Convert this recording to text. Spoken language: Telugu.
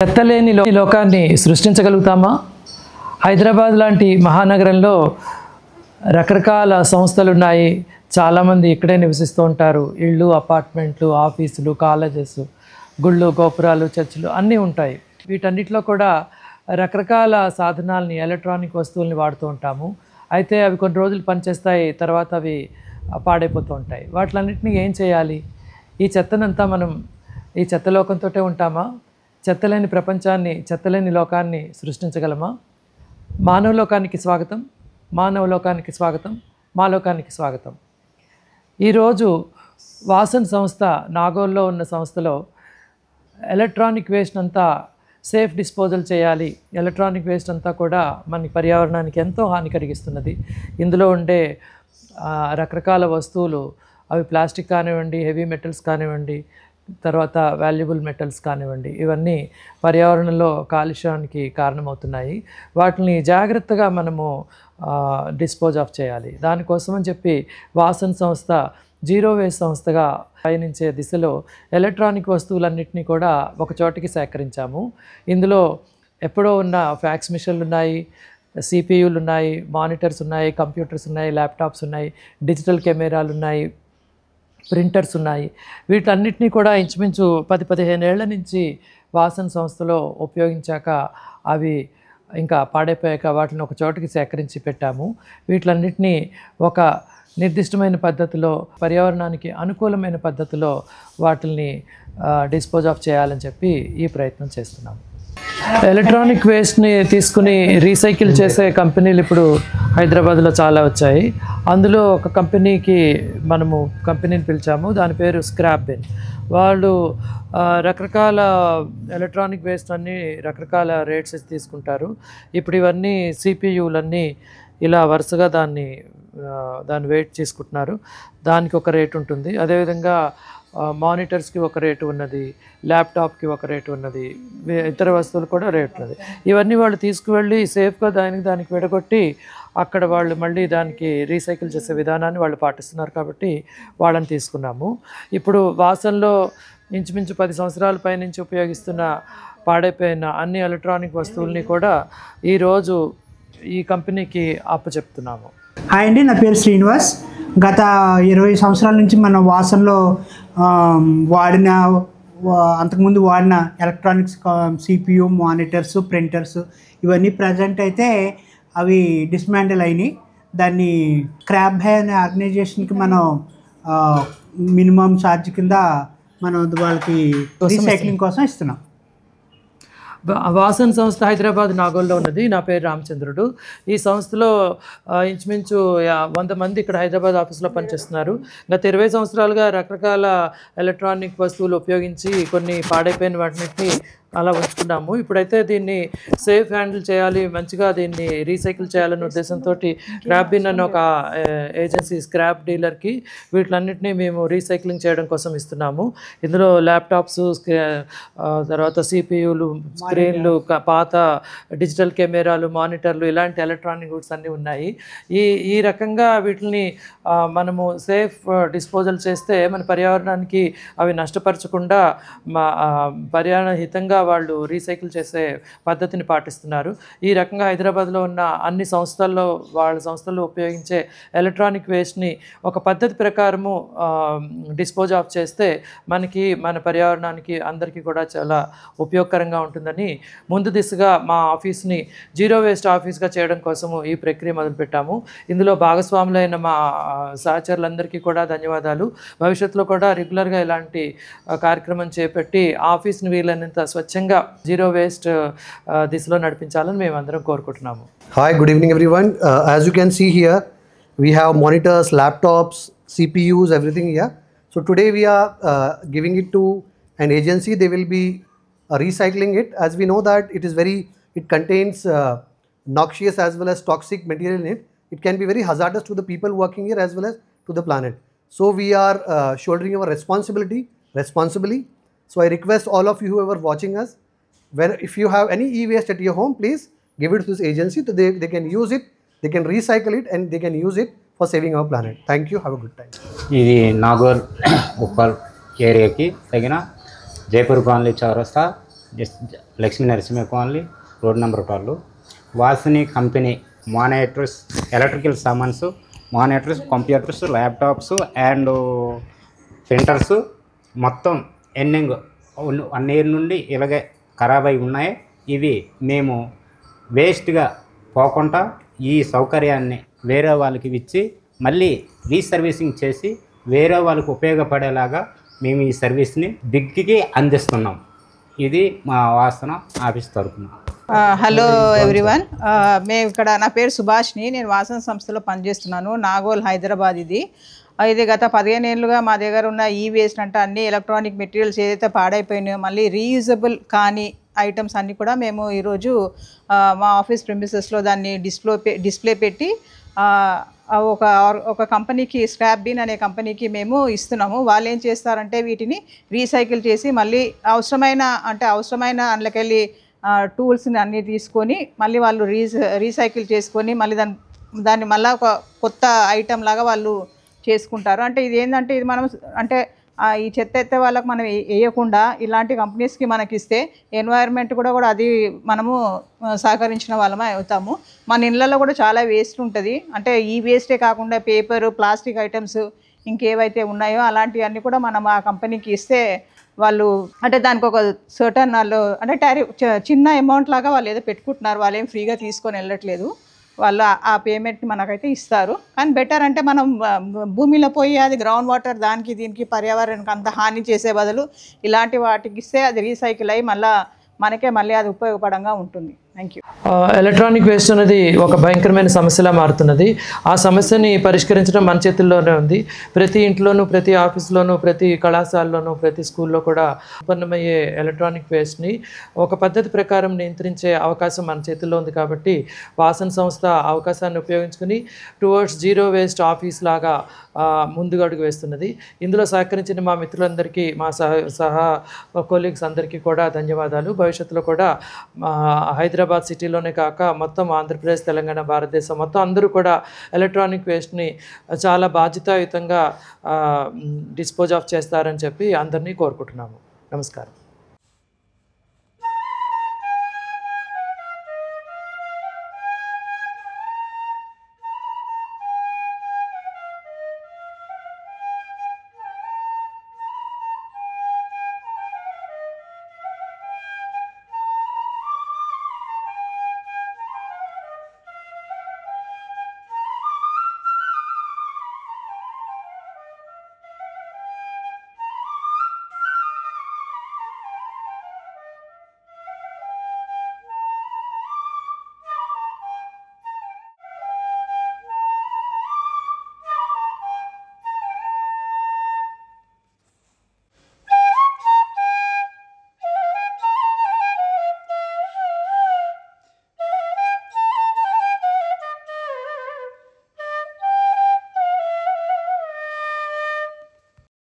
చెత్తలేని లోకాన్ని సృష్టించగలుగుతామా? హైదరాబాద్ లాంటి మహానగరంలో రకరకాల సంస్థలు ఉన్నాయి. చాలామంది ఇక్కడే నివసిస్తూ ఉంటారు. ఇళ్ళు, అపార్ట్మెంట్లు, ఆఫీసులు, కాలేజెస్, గుళ్ళు, గోపురాలు, చర్చిలు అన్నీ ఉంటాయి. వీటన్నిటిలో కూడా రకరకాల సాధనాలని, ఎలక్ట్రానిక్ వస్తువుల్ని వాడుతూ ఉంటాము. అయితే అవి కొన్ని రోజులు పనిచేస్తాయి, తర్వాత అవి పాడైపోతూ ఉంటాయి. వాటిలన్నింటినీ ఏం చేయాలి? ఈ చెత్తనంతా మనం ఈ చెత్తలోకంతోటే ఉంటామా? చెత్తలేని ప్రపంచాన్ని, చెత్తలేని లోకాన్ని సృష్టించగలమా? మానవ లోకానికి స్వాగతం, మానవ లోకానికి స్వాగతం, మా లోకానికి స్వాగతం. ఈరోజు వాసన్ సంస్థ, నాగోల్లో ఉన్న సంస్థలో ఎలక్ట్రానిక్ వేస్ట్ అంతా సేఫ్ డిస్పోజల్ చేయాలి. ఎలక్ట్రానిక్ వేస్ట్ అంతా కూడా మన పర్యావరణానికి ఎంతో హాని కలిగిస్తున్నది. ఇందులో ఉండే రకరకాల వస్తువులు, అవి ప్లాస్టిక్ కానివ్వండి, హెవీ మెటల్స్ కానివ్వండి, తర్వాత వాల్యుబుల్ మెటల్స్ కానివ్వండి, ఇవన్నీ పర్యావరణంలో కాలుష్యానికి కారణమవుతున్నాయి. వాటిని జాగ్రత్తగా మనము డిస్పోజ్ ఆఫ్ చేయాలి. దానికోసమని చెప్పి వాసన్ సంస్థ జీరో వేస్ట్ సంస్థగా పయనించే దిశలో ఎలక్ట్రానిక్ వస్తువులన్నింటినీ కూడా ఒక చోటికి సేకరించాము. ఇందులో ఎప్పుడో ఉన్న ఫ్యాక్స్ మిషన్లు ఉన్నాయి, సిపియులు ఉన్నాయి, మానిటర్స్ ఉన్నాయి, కంప్యూటర్స్ ఉన్నాయి, ల్యాప్టాప్స్ ఉన్నాయి, డిజిటల్ కెమెరాలు ఉన్నాయి, ప్రింటర్స్ ఉన్నాయి. వీటన్నిటినీ కూడా ఇంచుమించు 10-15 ఏళ్ల నుంచి వాసన్ సంస్థలో ఉపయోగించాక అవి ఇంకా పాడైపోయాక వాటిని ఒక చోటికి సేకరించి పెట్టాము. వీటిలన్నిటినీ ఒక నిర్దిష్టమైన పద్ధతిలో, పర్యావరణానికి అనుకూలమైన పద్ధతిలో వాటిని డిస్పోజ్ ఆఫ్ చేయాలని చెప్పి ఈ ప్రయత్నం చేస్తున్నాము. ఎలక్ట్రానిక్ వేస్ట్ని తీసుకుని రీసైకిల్ చేసే కంపెనీలు ఇప్పుడు హైదరాబాద్లో చాలా వచ్చాయి. అందులో ఒక కంపెనీని పిలిచాము. దాని పేరు స్క్రాప్ బిన్. వాళ్ళు రకరకాల ఎలక్ట్రానిక్ వేస్ట్ అన్నీ రకరకాల రేట్స్ తీసుకుంటారు. ఇప్పుడు ఇవన్నీ సిపియులన్నీ ఇలా వరుసగా దాన్ని వెయిట్ చేసుకుంటున్నారు. దానికి ఒక రేట్ ఉంటుంది. అదేవిధంగా మానిటర్స్కి ఒక రేటు ఉన్నది, ల్యాప్టాప్కి ఒక రేటు ఉన్నది, ఇతర వస్తువులు కూడా రేటు ఉన్నది. ఇవన్నీ వాళ్ళు తీసుకువెళ్ళి సేఫ్గా దానికి విడగొట్టి అక్కడ వాళ్ళు మళ్ళీ దానికి రీసైకిల్ చేసే విధానాన్ని వాళ్ళు పాటిస్తున్నారు. కాబట్టి వాళ్ళని తీసుకున్నాము. ఇప్పుడు వాసన్లో ఇంచుమించు 10 సంవత్సరాల పైనుంచి ఉపయోగిస్తున్న పాడైపోయిన అన్ని ఎలక్ట్రానిక్ వస్తువుల్ని కూడా ఈరోజు ఈ కంపెనీకి అప్పచెప్తున్నాము. హాయ్ అండి, నా పేరు శ్రీనివాస్. గత 20 సంవత్సరాల నుంచి మన వాసన్లో అంతకుముందు వాడిన ఎలక్ట్రానిక్స్ సిపియు, మానిటర్స్, ప్రింటర్స్ ఇవన్నీ ప్రజెంట్ అయితే అవి డిస్మాంటిల్ అయినాయి. దాన్ని స్క్రాప్ బై అనే ఆర్గనైజేషన్కి మనం మినిమం ఛార్జ్ కింద మనం వాళ్ళకి రీసైక్లింగ్ కోసం ఇస్తున్నాం. వాసన్ సంస్థ హైదరాబాద్ నాగోల్లో ఉన్నది. నా పేరు రామచంద్రుడు. ఈ సంస్థలో ఇంచుమించు 100 మంది ఇక్కడ హైదరాబాద్ ఆఫీస్లో పనిచేస్తున్నారు. గత 20 సంవత్సరాలుగా రకరకాల ఎలక్ట్రానిక్ వస్తువులు ఉపయోగించి కొన్ని పాడైపోయిన వాటిని అలా ఉంచుకున్నాము. ఇప్పుడైతే దీన్ని సేఫ్ హ్యాండిల్ చేయాలి, మంచిగా దీన్ని రీసైకిల్ చేయాలనే ఉద్దేశంతో స్క్రాప్ బిన్ అనే ఒక ఏజెన్సీ, స్క్రాప్ డీలర్కి వీటిలన్నింటినీ మేము రీసైక్లింగ్ చేయడం కోసం ఇస్తున్నాము. ఇందులో ల్యాప్టాప్స్, తర్వాత సిపియులు, స్క్రీన్లు, పాత డిజిటల్ కెమెరాలు, మానిటర్లు, ఇలాంటి ఎలక్ట్రానిక్ గూడ్స్ అన్నీ ఉన్నాయి. ఈ రకంగా వీటిని మనము సేఫ్ డిస్పోజల్ చేస్తే మన పర్యావరణానికి అవి నష్టపరచకుండా పర్యావరణ హితంగా వాళ్ళు రీసైకిల్ చేసే పద్ధతిని పాటిస్తున్నారు. ఈ రకంగా హైదరాబాద్లో ఉన్న అన్ని వాళ్ళ సంస్థల్లో ఉపయోగించే ఎలక్ట్రానిక్ వేస్ట్ని ఒక పద్ధతి ప్రకారము డిస్పోజ్ ఆఫ్ చేస్తే మన పర్యావరణానికి అందరికీ కూడా చాలా ఉపయోగకరంగా ఉంటుందని ముందు దిశగా మా ఆఫీస్ని జీరో వేస్ట్ ఆఫీస్గా చేయడం కోసము ఈ ప్రక్రియ మొదలుపెట్టాము. ఇందులో భాగస్వాములైన మా సహచరులందరికీ కూడా ధన్యవాదాలు. భవిష్యత్తులో కూడా రెగ్యులర్గా ఇలాంటి కార్యక్రమం చేపట్టి ఆఫీస్ని వీలైనంత స్వచ్ఛంగా జీరో వేస్ట్ దిశలో నడిపించాలని మేము అందరం కోరుకుంటున్నాము. Hi, good evening everyone. As you can see here, we have monitors, laptops, CPUs, everything here. So today we are giving it to an agency. They will be recycling it. As we know that it contains noxious as well as toxic material in it. It can be very hazardous to the people working here as well as to the planet. So we are shouldering our responsibility responsibly. So I request all of you who are watching us, if you have any e-waste at your home, please give it to this agency so they can use it, they can recycle it and they can use it for saving our planet. Thank you. Have a good time. ఇది నాగోల్ ఉప్పల్ ఏరియాకి తగిన జైపూర్ కాలనీ చౌరస్తా Lakshmi Narasimha colony, road number 12. వాసిని కంపెనీ మానిటర్స్, ఎలక్ట్రికల్ సామాన్స్, monitors, computers, laptops and printers మొత్తం ఎండింగ్ 1 ఇయర్ నుండి ఇలాగే ఖరాబ్ అయి ఉన్నాయి. ఇవి మేము వేస్ట్గా పోకుండా ఈ సౌకర్యాన్ని వేరే వాళ్ళకి ఇచ్చి మళ్ళీ రీసర్వీసింగ్ చేసి వేరే వాళ్ళకి ఉపయోగపడేలాగా మేము ఈ సర్వీస్ని బిగ్కి అందిస్తున్నాం. ఇది మా వాసన ఆఫీస్ తరఫున. హలో ఎవ్రీవన్, మేము ఇక్కడ, నా పేరు సుభాష్ని, నేను వాసన సంస్థలో పనిచేస్తున్నాను. నాగోల్, హైదరాబాద్. ఇది గత 15 ఏళ్ళుగా మా దగ్గర ఉన్న వేస్ట్ అంటే అన్ని ఎలక్ట్రానిక్ మెటీరియల్స్ ఏదైతే పాడైపోయినాయో మళ్ళీ రీయూజబుల్ కానీ ఐటమ్స్ అన్నీ కూడా మేము ఈరోజు మా ఆఫీస్ ప్రిమిసెస్లో దాన్ని డిస్ప్లే పెట్టి ఒక కంపెనీకి, స్క్రాప్ బిన్ అనే కంపెనీకి మేము ఇస్తున్నాము. వాళ్ళు ఏం చేస్తారంటే వీటిని రీసైకిల్ చేసి మళ్ళీ అవసరమైన అందులోకెళ్ళి టూల్స్ని అన్నీ తీసుకొని మళ్ళీ వాళ్ళు రీసైకిల్ చేసుకొని మళ్ళీ దాన్ని మళ్ళీ ఒక కొత్త ఐటమ్ లాగా వాళ్ళు చేసుకుంటారు. అంటే ఇది ఏంటంటే ఇది మనం అంటే ఈ చెత్త ఎత్తే వాళ్ళకి మనం వేయకుండా ఇలాంటి కంపెనీస్కి మనకి ఇస్తే ఎన్వైర్న్మెంట్ కూడా అది మనము సహకరించిన వాళ్ళమే అవుతాము. మన ఇళ్ళల్లో కూడా చాలా వేస్ట్ ఉంటుంది. అంటే ఈ వేస్టే కాకుండా పేపరు, ప్లాస్టిక్ ఐటమ్స్ ఇంకేవైతే ఉన్నాయో అలాంటివన్నీ కూడా మనం ఆ కంపెనీకి ఇస్తే వాళ్ళు అంటే దానికి ఒక సర్టన్ వాళ్ళు అంటే చిన్న అమౌంట్ లాగా వాళ్ళు ఏదో పెట్టుకుంటున్నారు. వాళ్ళు ఏం ఫ్రీగా తీసుకొని వెళ్ళట్లేదు. వాళ్ళు ఆ పేమెంట్ని మనకైతే ఇస్తారు. కానీ బెటర్ అంటే మనం భూమిలో పోయి అది గ్రౌండ్ వాటర్ దానికి దీనికి పర్యావరణానికి అంత హాని చేసే బదులు ఇలాంటి వాటికి ఇస్తే అది రీసైకిల్ అయ్యి మళ్ళీ అది ఉపయోగపడంగా ఉంటుంది. Thank you. ఎలక్ట్రానిక్ వేస్ట్ అనేది ఒక భయంకరమైన సమస్యలా మారుతున్నది. ఆ సమస్యని పరిష్కరించడం మన చేతుల్లోనే ఉంది. ప్రతి ఇంట్లోనూ, ప్రతి ఆఫీస్లోనూ, ప్రతి కళాశాలలోనూ, ప్రతి స్కూల్లో కూడా ఉత్పన్నమయ్యే ఎలక్ట్రానిక్ వేస్ట్ని ఒక పద్ధతి ప్రకారం నియంత్రించే అవకాశం మన చేతుల్లో ఉంది. కాబట్టి వాసన సంస్థ అవకాశాన్ని ఉపయోగించుకుని టువర్డ్స్ జీరో వేస్ట్ ఆఫీస్ లాగా ముందుగా అడుగు వేస్తున్నది. ఇందులో సహకరించిన మా మిత్రులందరికీ, మా సహా కొలీగ్స్ అందరికీ కూడా ధన్యవాదాలు. భవిష్యత్తులో కూడా హైదరాబాద్ సిటీలోనే కాక మొత్తం ఆంధ్రప్రదేశ్, తెలంగాణ, భారతదేశం మొత్తం అందరూ కూడా ఎలక్ట్రానిక్ వేస్ట్ని చాలా బాధ్యతాయుతంగా డిస్పోజ్ ఆఫ్ చేస్తారని చెప్పి అందరినీ కోరుకుంటున్నాము. నమస్కారం.